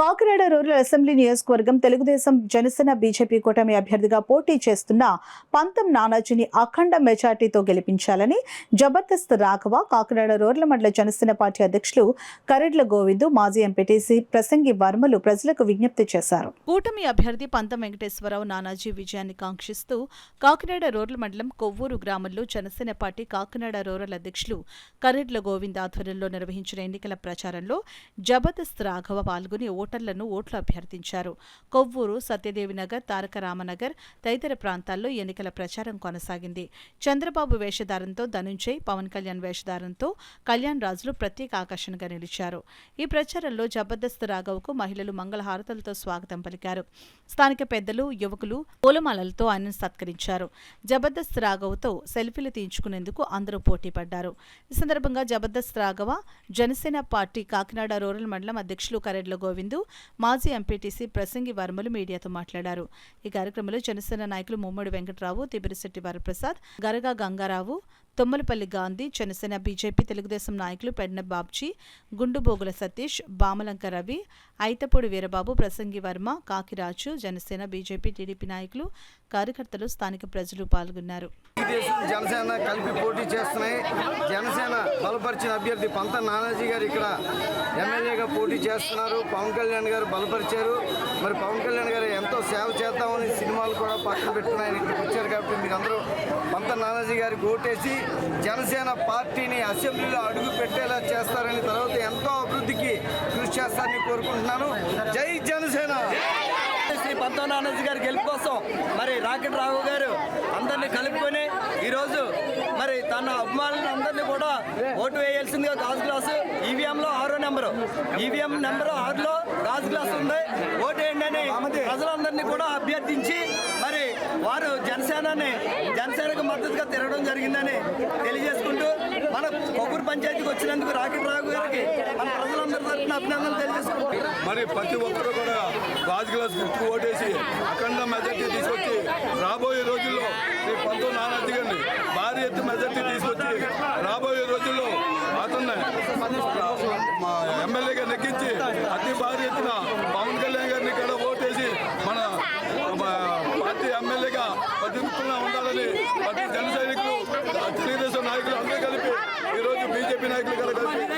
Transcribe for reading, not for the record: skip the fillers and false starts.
Kakinada rural assembly నియోజకవర్గం Telugu Desam Janasena BJP కూటమి అభ్యర్థిగా పోటీ చేస్తున్న పంతం నానాజీని అఖండ మెజార్టీతో గెలిపించాలని జబర్దస్త్ రాఘవ కాకినాడ రూరల్ మండల జనసేన పార్టీ అధ్యక్షులు కరెడ్ల గోవిందు మాజీ ఎంపీటీసీ ప్రసంగి వర్మలు ప్రజలకు విజ్ఞప్తి చేశారు. కూటమి అభ్యర్థి పంతం వెంకటేశ్వరరావు నానాజీ విజయాన్ని కాంక్షిస్తూ కాకినాడ రూరల్ మండలం కొవ్వూరు గ్రామంలో జనసేన పార్టీ కాకినాడ రూరల్ అధ్యక్షులు కరెడ్ల గోవింద్ ఆధ్వర్యంలో నిర్వహించిన ఎన్నికల ప్రచారంలో జబర్దస్త్ రాఘవ పాల్గొని ఓటర్లను ఓట్లు అభ్యర్థించారు. కొవ్వూరు, సత్యదేవి నగర్, తారక రామనగర్ తదితర ప్రాంతాల్లో ఎన్నికల ప్రచారం కొనసాగింది. చంద్రబాబు వేషధారంతో ధనుంజయ్, పవన్ కళ్యాణ్ వేషధారంతో కళ్యాణ్ రాజులు ప్రత్యేక ఆకర్షణగా నిలిచారు. ఈ ప్రచారంలో జబర్దస్త్ రాఘవకు మహిళలు మంగళహారతులతో స్వాగతం పలికారు. స్థానిక పెద్దలు, యువకులు పూలమాలలతో ఆయనను సత్కరించారు. జబర్దస్త్ రాఘవతో సెల్ఫీలు తీయించుకునేందుకు అందరూ పోటీ పడ్డారు. ఈ సందర్భంగా జబర్దస్త్ రాఘవ జనసేన పార్టీ కాకినాడ రూరల్ మండలం అధ్యక్షులు కరెడ్ల గోవిందు, మాజీ ఎంపీటీసీ ప్రసంగి వర్మలు మీడియాతో మాట్లాడారు. ఈ కార్యక్రమంలో జనసేన నాయకులు ముమ్మడి వెంకటరావు, తిబిరిశెట్టి వరప్రసాద్, గరగా గంగారావు, తొమ్మలపల్లి గాంధీ, జనసేన బీజేపీ తెలుగుదేశం నాయకులు పెడ్న బాబ్జీ, గుండుబోగుల సతీష్, బామలంక రవి, ఐతపూడి వీరబాబు, ప్రసంగి వర్మ, కాకిరాజు, జనసేన బీజేపీ టీడీపీ నాయకులు, కార్యకర్తలు, స్థానిక ప్రజలు పాల్గొన్నారు. జనసేన కలిపి పోటీ చేస్తున్నాయి. జనసేన బలపరిచిన అభ్యర్థి పంతం నానాజీ గారు ఇక్కడ ఎమ్మెల్యేగా పోటీ చేస్తున్నారు. పవన్ కళ్యాణ్ గారు బలపరిచారు. మరి పవన్ కళ్యాణ్ గారు ఎంతో సేవ చేద్దామని సినిమాలు కూడా పక్కన పెట్టుకుని ఆయన ఇక్కడికి వచ్చారు. కాబట్టి మీరందరూ పంతం నానాజీ గారికి ఓటేసి జనసేన పార్టీని అసెంబ్లీలో అడుగు పెట్టేలా చేస్తారని, తర్వాత ఎంతో అభివృద్ధికి కృషి చేస్తారని కోరుకుంటున్నాను. జై జనసేన. శ్రీ పంతం నానాజీ గారి గెలుపు కోసం మరి రాకెట్ రాఘవ గారు అందరినీ కలుపుకొని ఈరోజు మరి తన అభిమానులను అందరినీ కూడా ఓటు వేయాల్సిందిగా గాజు గ్లాసు ఈవీఎంలో 6వ నెంబరు, ఈవీఎం నెంబరు 6లో గాజు గ్లాసు ఉంది, ఓటు వేయండి అని ప్రజలందరినీ కూడా అభ్యర్థించి మరి వారు జనసేనకు మద్దతుగా తిరగడం జరిగిందని తెలియజేసుకుంటూ మన కొవ్వూరు పంచాయతీకి వచ్చినందుకు రాకెట్ రాఘవ గారికి మన ప్రజలందరి తరఫున అభినందనలు తెలియజేసుకుంటాం. మరి ప్రతి ఒక్కరు కూడా గాజు గ్లాస్ గుర్తు ఓటేసి అఖండ మెజార్టీ తీసుకొచ్చి రాబోయే రోజుల్లో శ్రీ పంతం నానాజీ గారిని భారీ ఎత్తు మెజార్టీ తీసుకొచ్చి రాబోయే రోజుల్లో అతన్ని మా ఎమ్మెల్యేగా నెగ్గించి అతి భారీ ఎత్తున పవన్ కళ్యాణ్ గారిని ఇక్కడ ఓటేసి మన పార్టీ ఎమ్మెల్యేగా బతుకుతున్నా ఉండాలని ప్రతి జన సైనికులు, తెలుగుదేశం నాయకులు అందరూ కలిపి ఈరోజు బీజేపీ నాయకులు కలిపి